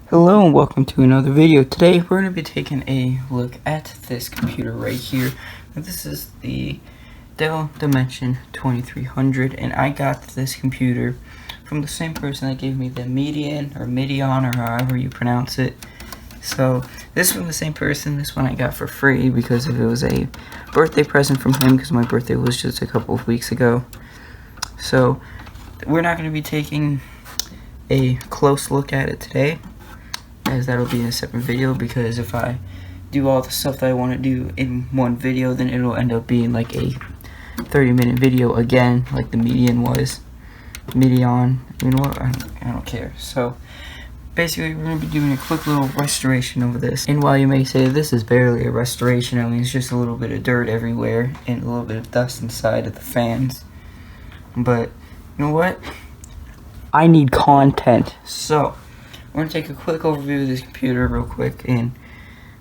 Hello and welcome to another video. Today we're going to be taking a look at this computer right here. Now, this is the Dell Dimension 2300 and I got this computer from the same person that gave me the Median or however you pronounce it. So this from the same person. This one I got for free because it was a birthday present from him because my birthday was just a couple of weeks ago. So we're not going to be taking a close look at it today, as that'll be in a separate video, because if I do all the stuff that I want to do in one video, then it'll end up being like a 30-minute video again, like the Median was. Median, you know what, I don't care. So basically we're going to be doing a quick little restoration over this. And while you may say this is barely a restoration, I mean it's just a little bit of dirt everywhere and a little bit of dust inside of the fans. But you know what, I need content, so we're going to take a quick overview of this computer real quick. And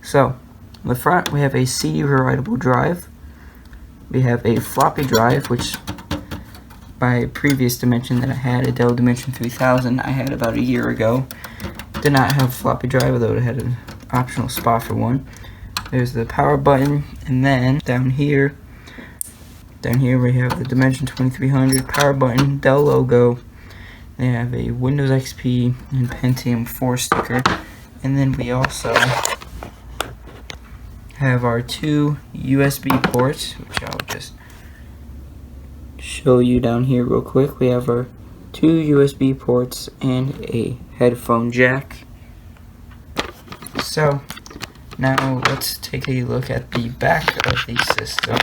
so, in the front we have a CD rewritable drive. We have a floppy drive, which my previous Dimension that I had, a Dell Dimension 3000, I had about a year ago. Did not have a floppy drive, although it had an optional spot for one. There's the power button, and then down here we have the Dimension 2300 power button, Dell logo. They have a Windows XP and Pentium 4 sticker, and then we also have our two USB ports, which I'll just show you down here real quick. We have our two USB ports and a headphone jack. So now let's take a look at the back of the system.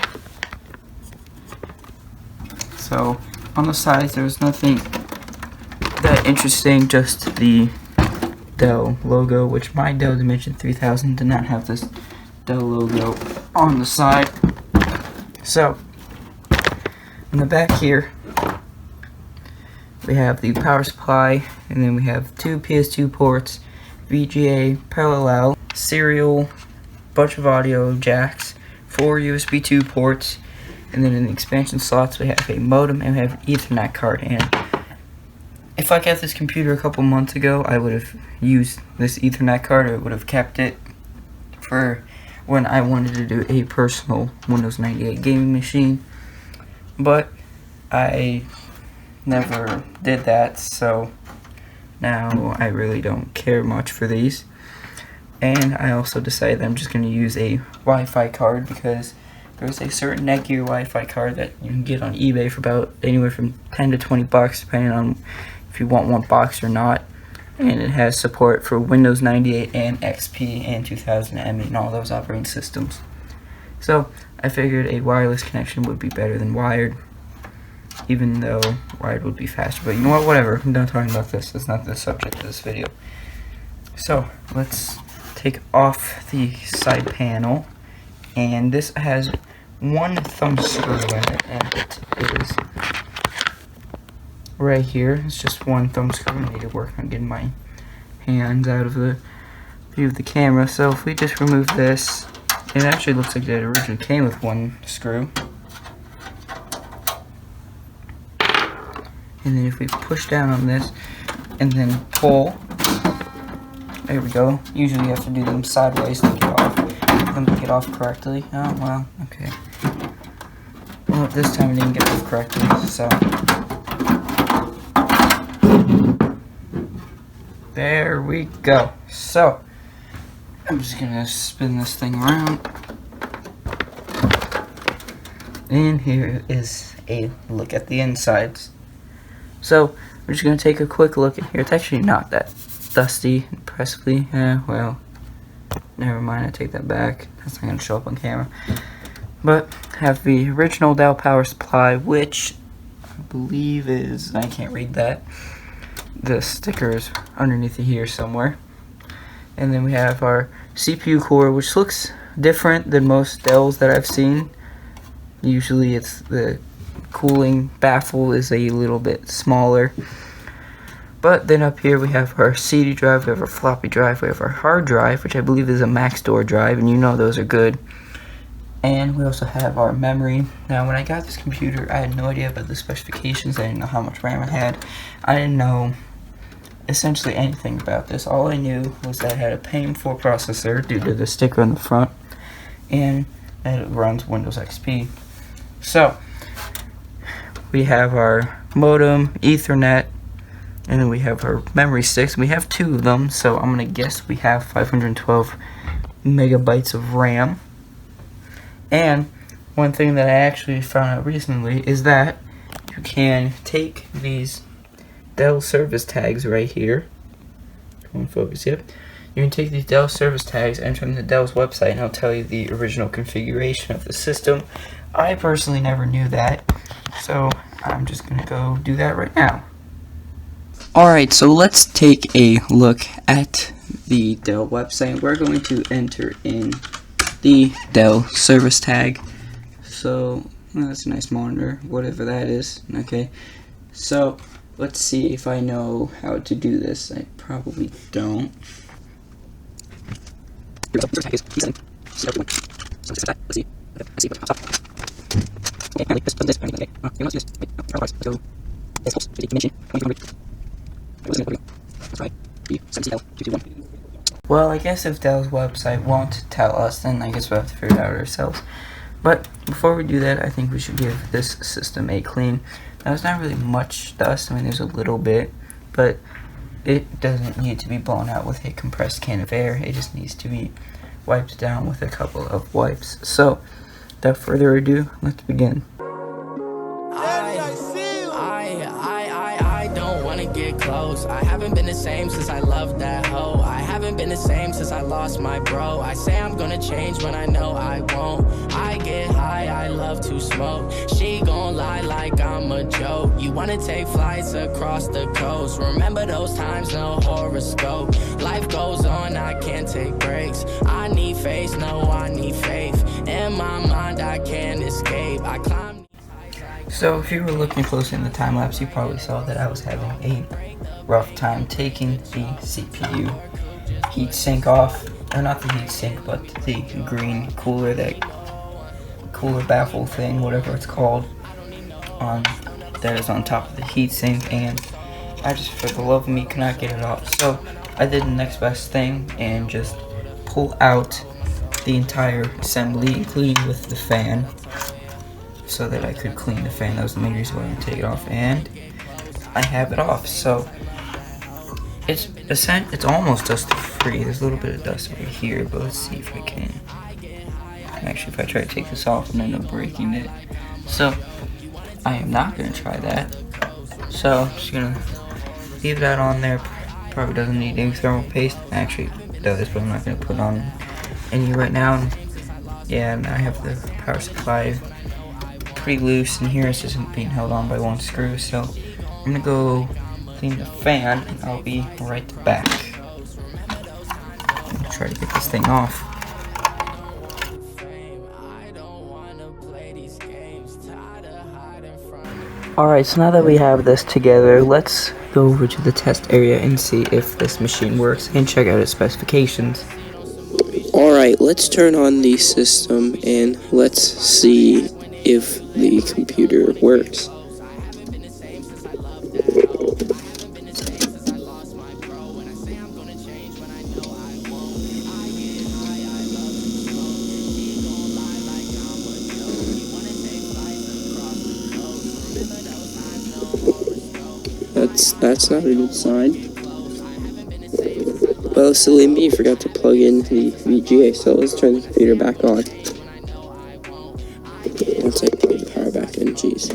So on the sides there's nothing that interesting, just the Dell logo, which my Dell Dimension 3000 did not have this Dell logo on the side. So in the back here we have the power supply, and then we have two PS2 ports, VGA, parallel, serial, bunch of audio jacks, 4 USB 2 ports, and then in the expansion slots we have a modem and we have an Ethernet card. And if I got this computer a couple months ago, I would have used this Ethernet card, or would have kept it for when I wanted to do a personal Windows 98 gaming machine. But I never did that, so now I really don't care much for these. And I also decided that I'm just going to use a Wi-Fi card, because there's a certain Netgear Wi-Fi card that you can get on eBay for about anywhere from 10 to 20 bucks, depending on if you want one box or not. And it has support for Windows 98 and XP and 2000 ME and all those operating systems. So I figured a wireless connection would be better than wired, even though wired would be faster. But you know what, whatever, I'm done talking about this. It's not the subject of this video. So let's take off the side panel, and this has one thumb screw in it, and it is right here. It's just one thumb screw. I need to work on getting my hands out of the view of the camera. So if we just remove this, it actually looks like it originally came with one screw. And then if we push down on this and then pull, there we go. Usually you have to do them sideways to get off correctly. Oh well, okay. Well, this time it didn't get off correctly, so there we go. So I'm just gonna spin this thing around, and here is a look at the insides. So we're just gonna take a quick look at here. It's actually not that dusty, impressively. Well, never mind, I take that back. That's not gonna show up on camera. But have the original Dell power supply, which I believe is, I can't read that. The sticker is underneath here somewhere. And then we have our CPU core, which looks different than most Dells that I've seen. Usually it's the cooling baffle is a little bit smaller. But then up here we have our CD drive, we have our floppy drive, we have our hard drive, which I believe is a max door drive, and you know those are good. And we also have our memory. Now when I got this computer, I had no idea about the specifications. I didn't know how much RAM it had. I didn't know essentially anything about this. All I knew was that it had a pentium 4 processor due to the sticker on the front, and that it runs Windows XP. So we have our modem, Ethernet, and then we have our memory sticks. We have 2 of them, so I'm gonna guess we have 512 megabytes of RAM. And one thing that I actually found out recently is that you can take these Dell Service Tags right here. Won't focus yet. You can take these Dell Service Tags, enter them to Dell's website, and it'll tell you the original configuration of the system. I personally never knew that, so I'm just gonna go do that right now. Alright, so let's take a look at the Dell website. We're going to enter in the Dell Service Tag. So, well, that's a nice monitor, whatever that is. Okay, so let's see if I know how to do this. I probably don't. Well, I guess if Dell's website won't tell us, then I guess we'll have to figure it out ourselves. But before we do that, I think we should give this system a clean. Now, there's not really much dust. I mean, there's a little bit, but it doesn't need to be blown out with a compressed can of air. It just needs to be wiped down with a couple of wipes. So, without further ado, let's begin. I don't wanna get close. I haven't been the same since I loved that hoe. I haven't been the same since I lost my bro. I say I'm gonna change when I know I won't. I get high, I love to smoke. She gon' lie like I'm a joke. You wanna take flights across the coast. Remember those times, no horoscope. Life goes on, I can't take breaks. I need faith, no, I need faith. In my mind, I can't escape. I climb. So if you were looking closely in the time lapse, you probably saw that I was having a rough time taking the CPU heatsink off, or not the heatsink, but the green cooler, that cooler baffle thing, whatever it's called, that is on top of the heatsink, and I just, for the love of me, cannot get it off. So I did the next best thing and just pull out the entire assembly, including with the fan, so that I could clean the fan. That was the main reason why I'm gonna take it off, and I have it off. So it's almost dust free. There's a little bit of dust right here, but let's see if I can. Actually, if I try to take this off, I'm gonna end up breaking it. So I am not gonna try that. So I'm just gonna leave that on there. Probably doesn't need any thermal paste. Actually, it does, but I'm not gonna put on any right now. And yeah, and I have the power supply pretty loose in here. It's just being held on by one screw. So I'm gonna go clean the fan, and I'll be right back. I'm gonna try to get this thing off. Alright, so now that we have this together, let's go over to the test area and see if this machine works and check out its specifications. Alright, let's turn on the system and let's see if the computer works. That's not a good sign. Well, silly me, forgot to plug in the VGA, so let's turn the computer back on. Once I plug the power back in, jeez.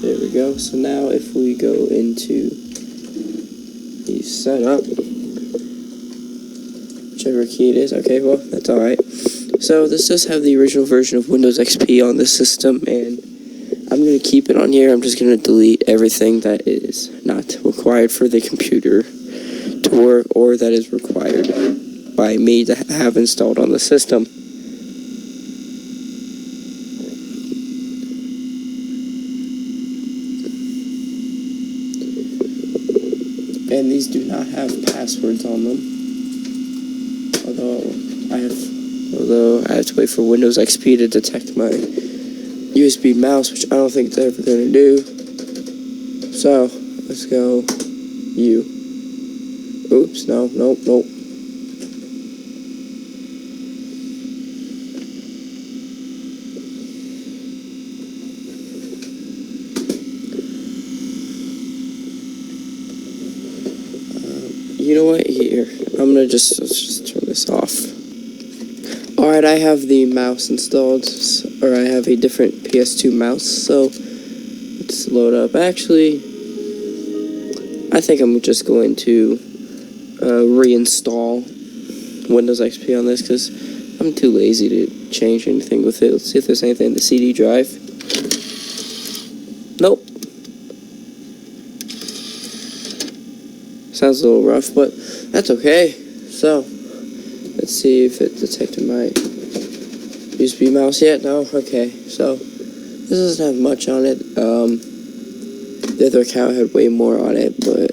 There we go. So now if we go into the setup, whichever key it is, okay, well, that's alright. So this does have the original version of Windows XP on the system, and I'm going to keep it on here. I'm just going to delete everything that is not required for the computer to work, or that is required by me to have installed on the system. And these do not have passwords on them, although I have to wait for Windows XP to detect my USB mouse, which I don't think it's ever going to do. So, let's go U. Oops, no, nope, nope. You know what? Here, I'm gonna let's just turn this off. Alright, I have the mouse installed, or I have a different PS2 mouse, so let's load up. Actually, I think I'm just going to reinstall Windows XP on this, because I'm too lazy to change anything with it. Let's see if there's anything in the CD drive. Nope. Sounds a little rough, but that's okay. So, let's see if it detected my USB mouse yet. No? Okay. So, this doesn't have much on it. The other account had way more on it, but...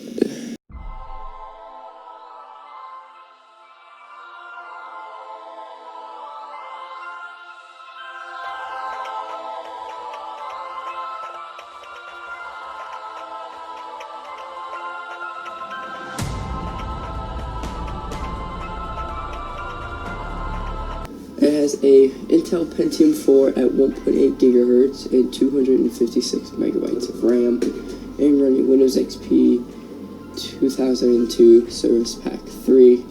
It has a Intel Pentium 4 at 1.8 gigahertz and 256 megabytes of RAM, and running Windows XP 2002 Service Pack 3.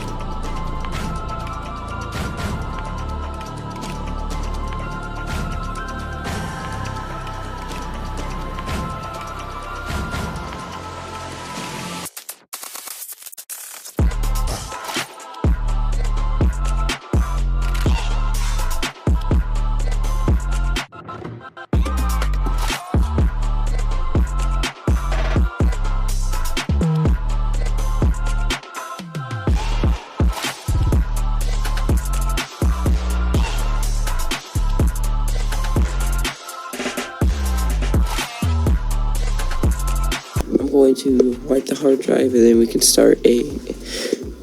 Going to wipe the hard drive, and then we can start a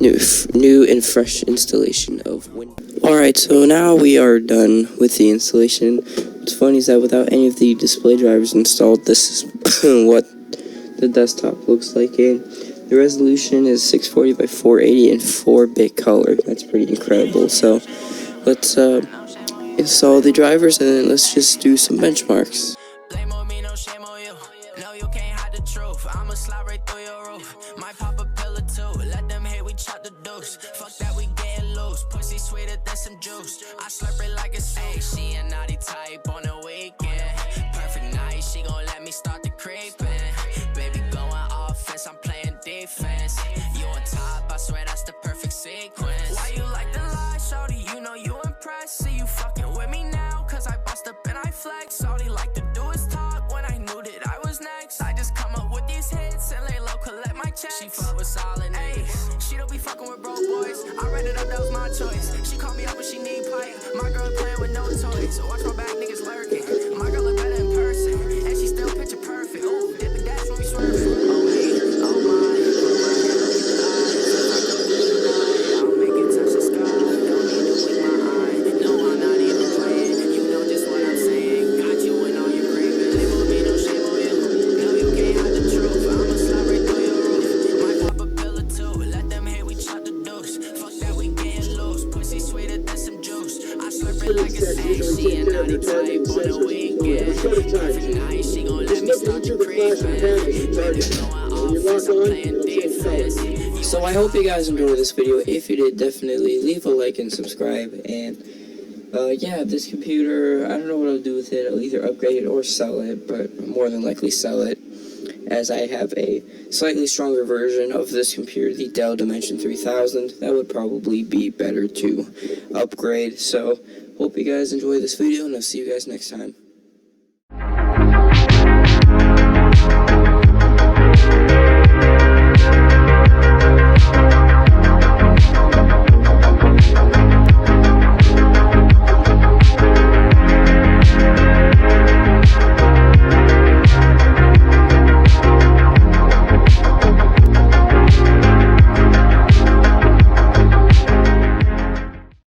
new and fresh installation of Windows. Alright, so now we are done with the installation. What's funny is that without any of the display drivers installed, this is what the desktop looks like. And the resolution is 640 by 480 and 4-bit color. That's pretty incredible. So let's install the drivers, and then let's just do some benchmarks. I'ma slide right through your roof. Might pop a pill or two. Let them hate we chop the deuce. Fuck that, we getting loose. Pussy sweeter than some juice. I slurp it like a steak. She a naughty type on the weekend. Perfect night, she gon' let me start the creeping. Baby going offense, I'm playing defense. You on top, I swear that's the perfect sequence. Why you like the lie, shorty? You know you impressed. See you fucking with me now, cause I bust up and I flex. All he like to do is talk when I knew that I was next. I just come up with these hits and lay low, collect my checks. She fuck with solid niggas. She don't be fucking with broke boys. I read it up, that was my choice. She called me up when she need pipe. My girl playing with no toys. So watch my back, niggas lurking. My girl look better in person, and she still picture perfect. Ooh, dip and dash when we swerve. Oh me, oh my, I'll make it touch the sky. Don't need to wink my eye. No, I'm not even playing. You know just what I'm saying. Got you in all your craving. Shame on me, no shame on you. No, you can't hide the truth. I'ma slide right through your roof. Might pop a pill or two. Let them hate we chop the deuce. Fuck that, we getting loose. Pussy sweeter than some juice. I slurp it like a steak. She a naughty type on the weekend. Perfect night, she gon' let me start the creeping. Baby going offense, I'm playing defense. So I hope you guys enjoyed this video. If you did, definitely leave a like and subscribe. And yeah, this computer, I don't know what I'll do with it. I'll either upgrade it or sell it, but more than likely sell it, as I have a slightly stronger version of this computer, the Dell Dimension 3000. That would probably be better to upgrade. So hope you guys enjoy this video, and I'll see you guys next time.